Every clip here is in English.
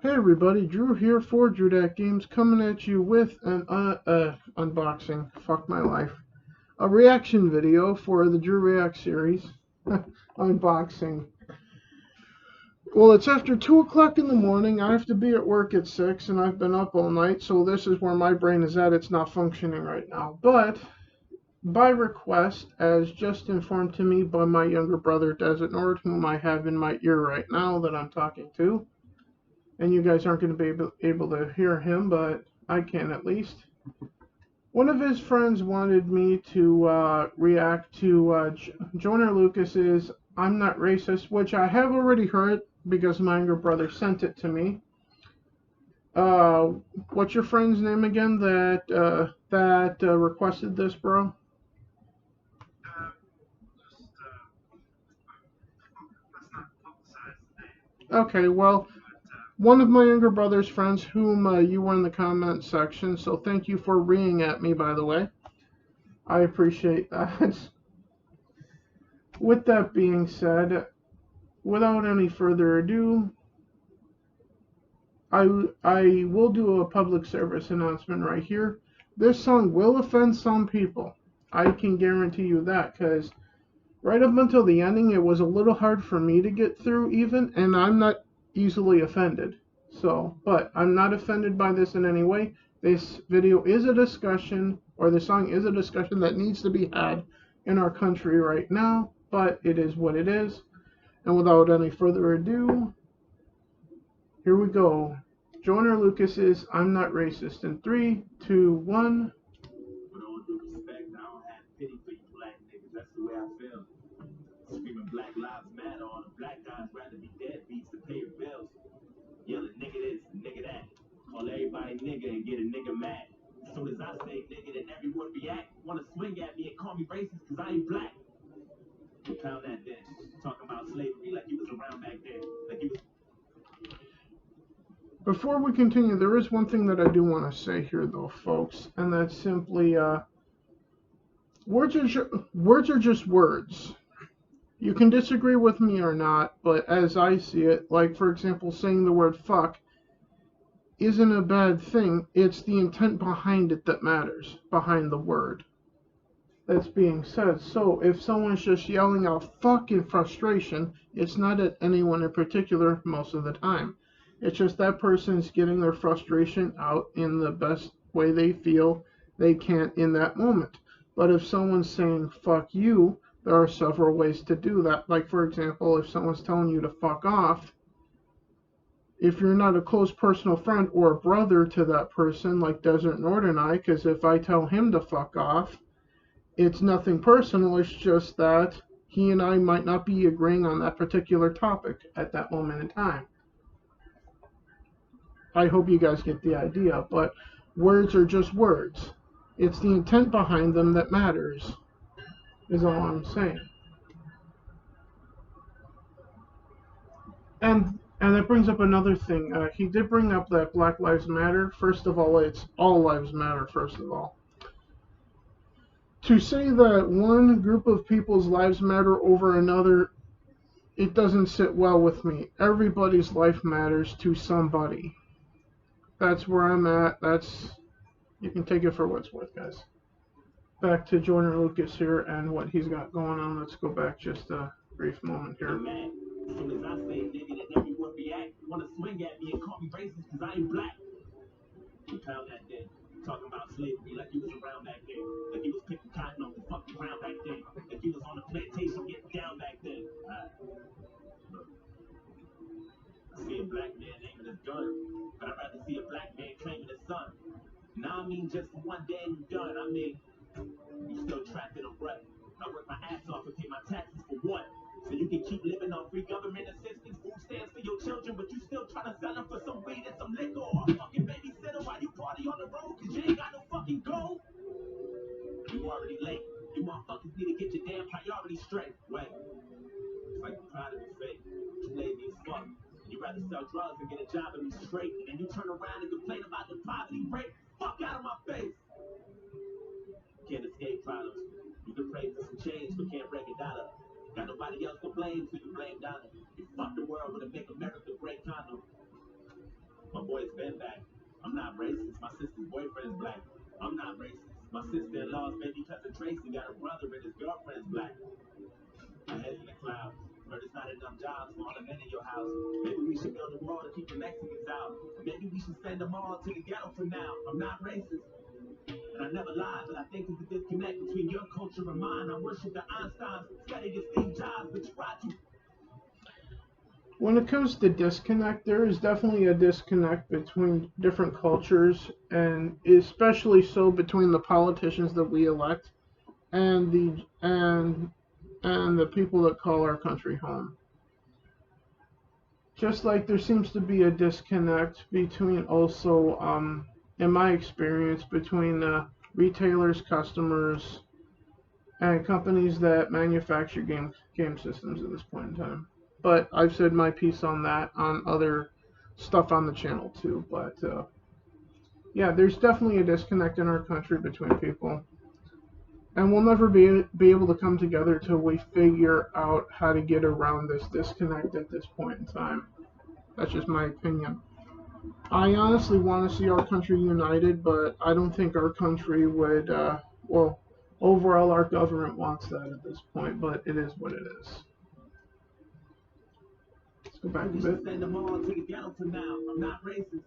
Hey everybody, Drew here for Drew Games, coming at you with an unboxing, fuck my life, a reaction video for the Drew React series, unboxing. Well, it's after 2 o'clock in the morning, I have to be at work at 6, and I've been up all night, so this is where my brain is at, it's not functioning right now. But, by request, as just informed to me by my younger brother, Desert Nord, whom I have in my ear right now that I'm talking to, and you guys aren't going to be able to hear him, but I can at least. One of his friends wanted me to react to Joyner Lucas's I'm Not Racist, which I have already heard because my younger brother sent it to me. What's your friend's name again that requested this, bro? Okay, well, one of my younger brother's friends, whom you were in the comment section, so thank you for reading at me, by the way. I appreciate that. With that being said, without any further ado, I will do a public service announcement right here. This song will offend some people. I can guarantee you that, because right up until the ending, it was a little hard for me to get through even, and I'm not easily offended. So, but I'm not offended by this in any way. This video is a discussion, or the song is a discussion that needs to be had in our country right now, but it is what it is. And without any further ado, here we go. Joyner Lucas's I'm Not Racist in 3, 2, 1. With all due respect, I don't have pity for you black niggas. That's the way I feel. Screaming Black Lives Matter, all the black guys rather be deadbeats to pay your bills. Yelling nigga this, nigga that. Call everybody nigga and get a nigga mad. As soon as I say nigga, then everyone react. Wanna swing at me and call me racist cause I ain't black. Pound that then. Talking about slavery like you was around back then. Like you was. Before we continue, there is one thing that I do want to say here, though, folks, and that's simply words are just words. You can disagree with me or not, but as I see it, like for example, saying the word fuck isn't a bad thing. It's the intent behind it that matters, behind the word that's being said. So if someone's just yelling out fuck in frustration, it's not at anyone in particular most of the time. It's just that person's getting their frustration out in the best way they feel they can in that moment. But if someone's saying fuck you, there are several ways to do that. Like, for example, if someone's telling you to fuck off, if you're not a close personal friend or a brother to that person, like Desert Nord and I, because if I tell him to fuck off, it's nothing personal, it's just that he and I might not be agreeing on that particular topic at that moment in time. I hope you guys get the idea, but words are just words. It's the intent behind them that matters, is all I'm saying. And that brings up another thing. He did bring up that Black Lives Matter. First of all, it's all lives matter, first of all. To say that one group of people's lives matter over another, it doesn't sit well with me. Everybody's life matters to somebody. That's where I'm at. You can take it for what it's worth, guys. Back to Joyner Lucas here and what he's got going on. Let's go back just a brief moment here. As soon as I say nigga, then everyone react. Wanna swing at me and call me racist cause I ain't black. Pound that then. Talking about slavery like you was around back then. Like you was picking cotton off the fucking ground back then. Like you was on the plantation getting down back then. Look, I see a black man naming his gun, but I'd rather see a black man claiming his son. Now I mean just for one day and you done. I mean, you still trapped in a rut. I work my ass off and pay my taxes for what? So you can keep living on free government assistance, food stamps for your children, but you still trying to sell them for some weed and some liquor or a fucking babysitter while you party on the road cause you ain't got no fucking gold? You already late. You motherfuckers need to get your damn priorities straight. Wait. It's like the pride of the fake. You lazy as fuck. You rather sell drugs and get a job and be straight, and then you turn around and complain about the poverty rate. Fuck out of my face. Can't escape problems. You can pray for some change, but can't break a dollar. Got nobody else to blame, so you blame dollar. You fuck the world with a make America great condom. not racist. My sister's boyfriend's black. I'm not racist. My sister-in-law's baby cousin Tracy got a brother and his girlfriend's black. My head's in the clouds. But it's not enough jobs for all the men in your house. Maybe we should build a wall to keep the Mexicans out. Maybe we should send them all to the ghetto for now. I'm not racist. And I never lied, but I think there's a disconnect between your culture and mine. I worship the Einsteins, studied the Steve Jobs, but you tried to. When it comes to disconnect, there is definitely a disconnect between different cultures, and especially so between the politicians that we elect and the people that call our country home. Just like there seems to be a disconnect between also, in my experience, between retailers, customers, and companies that manufacture game systems at this point in time. But I've said my piece on that on other stuff on the channel too. But yeah, there's definitely a disconnect in our country between people, and we'll never be able to come together till we figure out how to get around this disconnect at this point in time. That's just my opinion. I honestly want to see our country united, but I don't think our country would. Well, overall, our government wants that at this point, but it is what it is. Let's go back a We bit. should send them all to the ghetto for now. I'm not racist.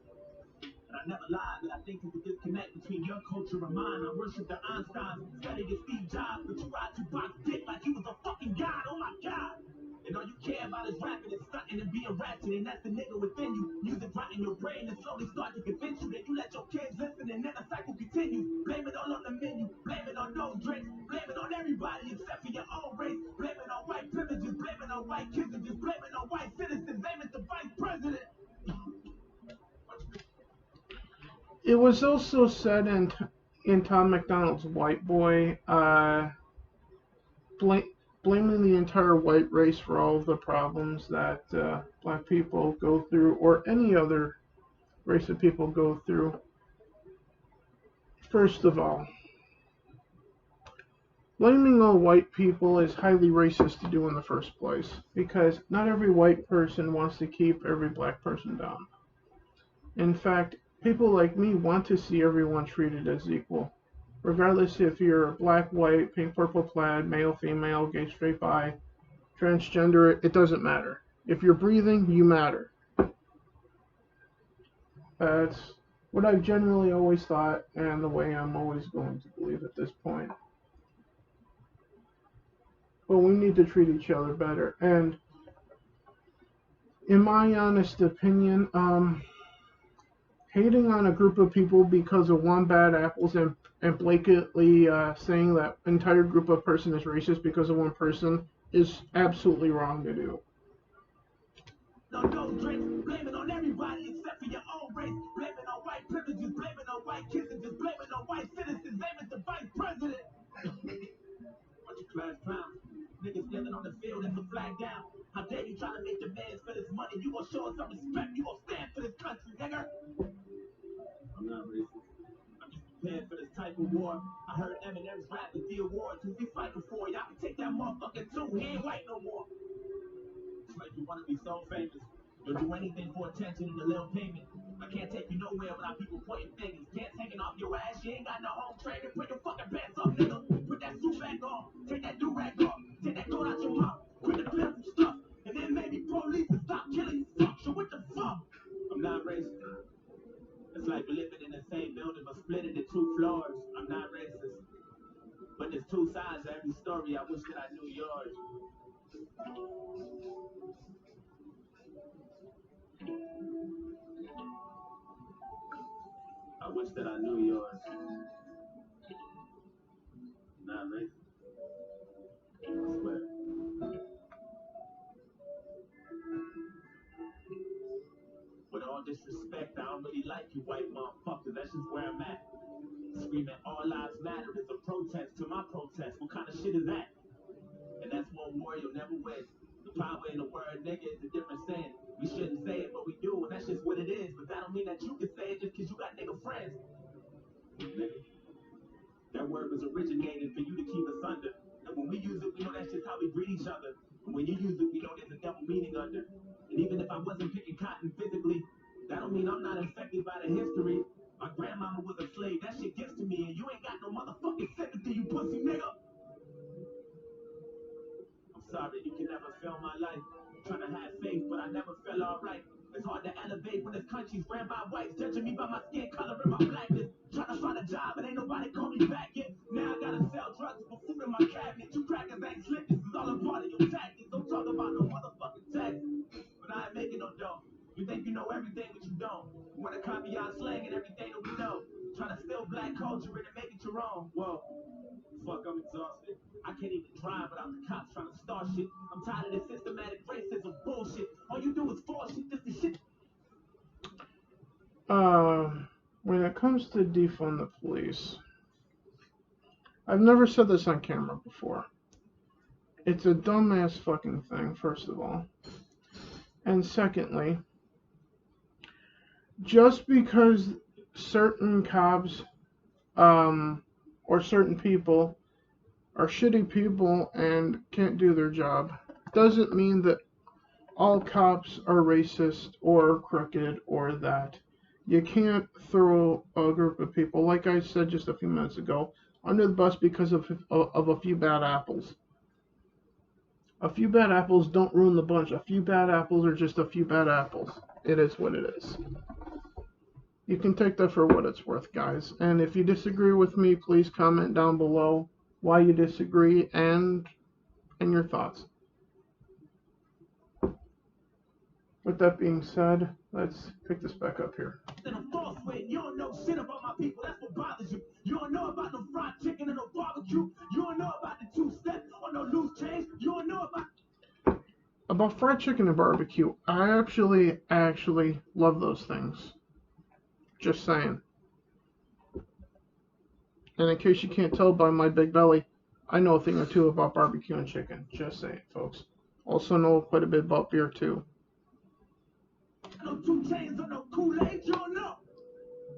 And I never lied, but I think there's a disconnect between your culture and mine. I worship the Einsteins, studied the Steve Jobs, but you ride Tupac's dick like he was a fucking god. Oh my god. And all you care about is rapping and stunting and being ratchet, and that's the nigga within you. Music rot in your brain and slowly start to convince you that you let your kids listen, and then the cycle continues. Blame it all on the menu, blame it on those drinks, blame it on everybody except for your own race. Blame it on white privileges, blame it on white kids, and just blame it on white citizens. Blame it the vice president. It was also said in Tom McDonald's White Boy, blaming the entire white race for all of the problems that black people go through, or any other race of people go through. First of all, blaming all white people is highly racist to do in the first place, because not every white person wants to keep every black person down. In fact, people like me want to see everyone treated as equal, regardless if you're black, white, pink, purple, plaid, male, female, gay, straight, bi, transgender, it doesn't matter. If you're breathing, you matter. That's what I've generally always thought, and the way I'm always going to believe at this point. But we need to treat each other better. And in my honest opinion, hating on a group of people because of one bad apples and blatantly saying that entire group of person is racist because of one person is absolutely wrong to do. On those drinks, blame it on everybody except for your own race. Blame it on white privileges, blame it on white kids, and just blame it on white citizens. Blame it the vice president. Bunch of class clowns. Niggas living on the field and the flag down. How dare you try to make demands for this money? You gonna show us some respect. You gonna stand for this country, nigga. I'm not racist. I'm just prepared for this type of war. I heard Eminem's rap at the awards. Who we fighting for? Y'all can take that motherfucker too. He ain't white no more. It's like you want to be so famous. You'll do anything for attention and a little payment. I can't take you nowhere without people pointing fingers. Pants hanging off your ass. You ain't got no home training. Put your fucking pants up, nigga. Put that suit back on. Take that do-rag off. Take that coat out your mouth. Quit the pitiful stuff. And then maybe police will stop killing you. Fuck, so what the fuck? I'm not racist. It's like we're living in the same building but split into two floors. I'm not racist. But there's two sides to every story. I wish that I knew yours. I wish that I knew yours. Not racist. I swear. With all disrespect, I don't really like you white motherfuckers. That's just where I'm at. Screaming all lives matter is a protest to my protest. What kind of shit is that? And that's one war you'll never win. The power in the word nigga is a different saying. We shouldn't say it, but we do, and that's just what it is. But that don't mean that you can say it just because you got nigga friends. Nigga. That word was originated for you to keep us under. And when we use it, we know that's just how we greet each other. And when you use it, we know there's a double meaning under. And even if I wasn't picking cotton physically, that don't mean I'm not infected by the history. My but I never felt alright. It's hard to elevate when this country's ran by whites, judging me by my skin color and my blackness. Trying to find a job and ain't nobody call me back yet. Now I gotta sell drugs for food in my cabinet. You crackers ain't slick, this is all a part of your tactics. Don't talk about no motherfucking taxes. But I ain't making no dough. You think you know everything, but you don't. You wanna copy our slang and everything that we know. Trying to steal black culture and make it your own. Whoa. Fuck, I'm exhausted. I can't even drive without the cops trying to start shit. I'm tired of this systematic racism bullshit. All you do is force shit, just the shit. When it comes to defund the police, I've never said this on camera before. It's a dumbass fucking thing, first of all. And secondly, just because certain cops or certain people are shitty people and can't do their job doesn't mean that all cops are racist or crooked or that. You can't throw a group of people, like I said just a few minutes ago, under the bus because of a few bad apples. A few bad apples don't ruin the bunch. A few bad apples are just a few bad apples. It is what it is. You can take that for what it's worth, guys. And if you disagree with me, please comment down below why you disagree and your thoughts. With that being said, let's pick this back up here. In a false way, you don't know shit about my people. That's what bothers you. You don't know about no fried chicken and no barbecue. You don't know about the two-step or no loose change. You don't know about fried chicken and barbecue. I actually love those things. Just saying. And in case you can't tell by my big belly, I know a thing or two about barbecue and chicken. Just saying, folks. Also know quite a bit about beer too. No 2 Chainz or no Kool-Aid, you don't know.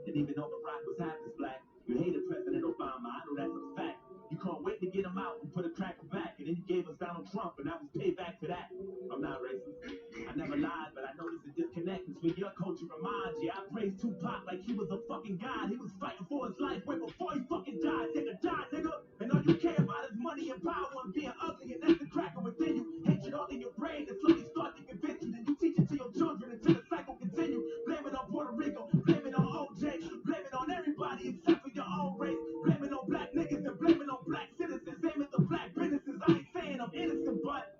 Didn't even know Barack was half as black. You hated President Obama, I know that's a fact. You can't wait to get him out and put a cracker back, and then you gave us Donald Trump, and that was payback for that. I'm not racist. I never lied, but I noticed the disconnect between your culture and mine. Yeah, I praised Tupac like he was a fucking god. He was fighting for his life way before he fucking died. Nigga, die, nigga. And all you care about is money and power and being ugly, and that's the cracker within you. Hatred all in your brain and slowly start to convince you. Then you teach it to your children until the cycle continue. Blame it on Puerto Rico, blame it on OJ, blame it on everybody except for your own race. Blame it on black niggas and blame it on black citizens. Aim at the black businesses. I ain't saying I'm innocent, but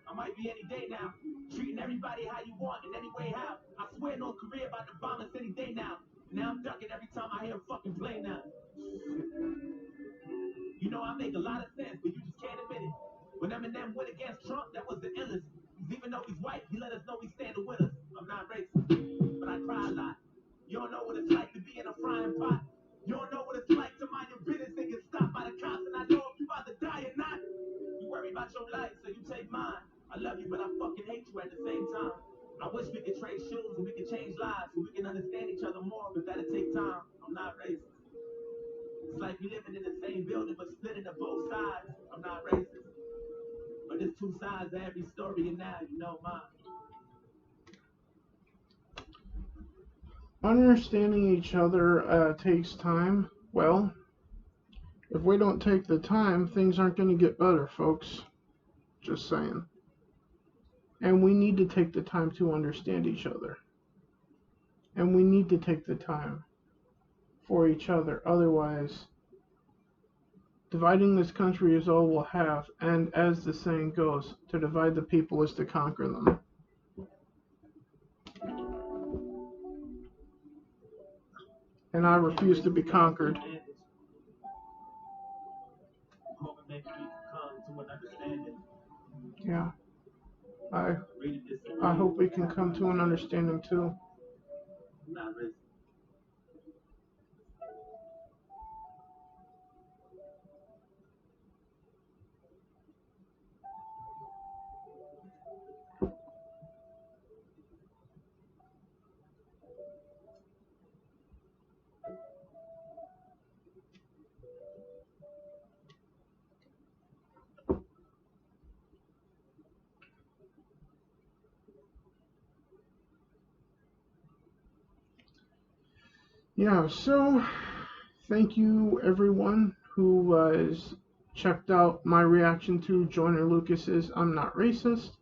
I might be any day now. Treating everybody how you want in any way how. I swear North Korea about to bomb us any day now. Now I'm ducking every time I hear a fucking plane now. You know I make a lot of sense, but you just can't admit it. When Eminem went against Trump, that was the illest. Even though he's white, he let us know he's standing with us. I'm not racist, but I cry a lot. You don't know what it's like to be in a frying pot. You don't know what it's like to mind your business and get stopped by the cops. And I know if you about to die or not. You worry about your life, so you take mine. I love you, but I fucking hate you at the same time. I wish we could trade shoes and we could change lives so we can understand each other more, but that'll take time. I'm not racist. It's like we living in the same building but split into both sides. I'm not racist. But there's 2 sides to every story, and now you know mine. Understanding each other takes time. Well, if we don't take the time, things aren't going to get better, folks. Just saying. And we need to take the time to understand each other. And we need to take the time for each other. Otherwise, dividing this country is all we'll have. And as the saying goes, to divide the people is to conquer them. And I refuse to be conquered. Yeah. I hope we can come to an understanding too. Yeah, so thank you everyone who has checked out my reaction to Joyner Lucas's I'm Not Racist.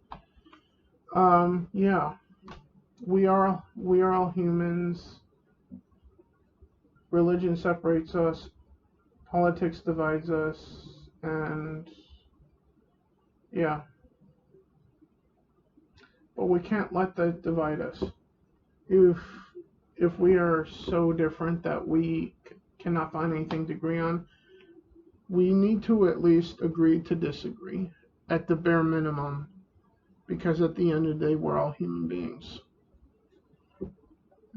Yeah, we are all humans. Religion separates us, politics divides us, and yeah, but we can't let that divide us. If if we are so different that we cannot find anything to agree on, we need to at least agree to disagree at the bare minimum, because at the end of the day, we're all human beings.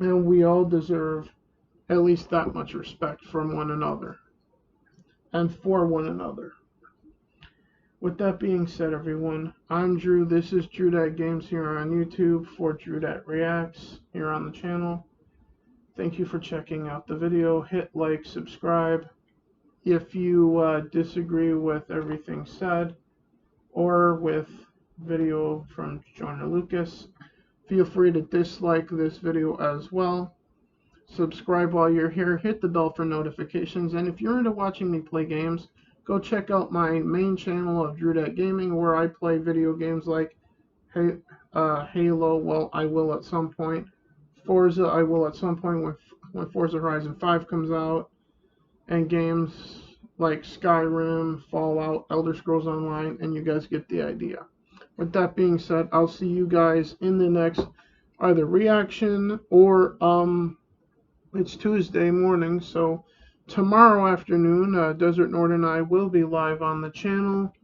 And we all deserve at least that much respect from one another and for one another. With that being said, everyone, I'm Drew. This is Drew Dat Games here on YouTube for Drew Dat Reacts here on the channel. Thank you for checking out the video. Hit like, subscribe. If you disagree with everything said or with video from Joyner Lucas, feel free to dislike this video as well. Subscribe while you're here. Hit the bell for notifications. And if you're into watching me play games, go check out my main channel of Drew Dat Gaming, where I play video games like Halo. Well, I will at some point. Forza, I will at some point when Forza Horizon 5 comes out. And games like Skyrim, Fallout, Elder Scrolls Online, and you guys get the idea. With that being said, I'll see you guys in the next either reaction or it's Tuesday morning, so tomorrow afternoon, Desert Nord and I will be live on the channel,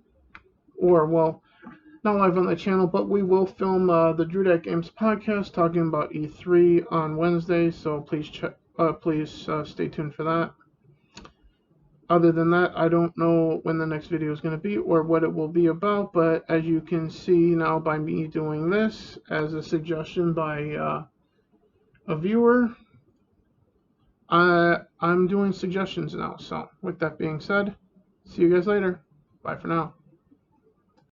or well, not live on the channel, but we will film the Drew Dat Games podcast talking about E3 on Wednesday. So please stay tuned for that. Other than that, I don't know when the next video is going to be or what it will be about, but as you can see now by me doing this as a suggestion by a viewer, I'm doing suggestions now. So with that being said, see you guys later. Bye for now.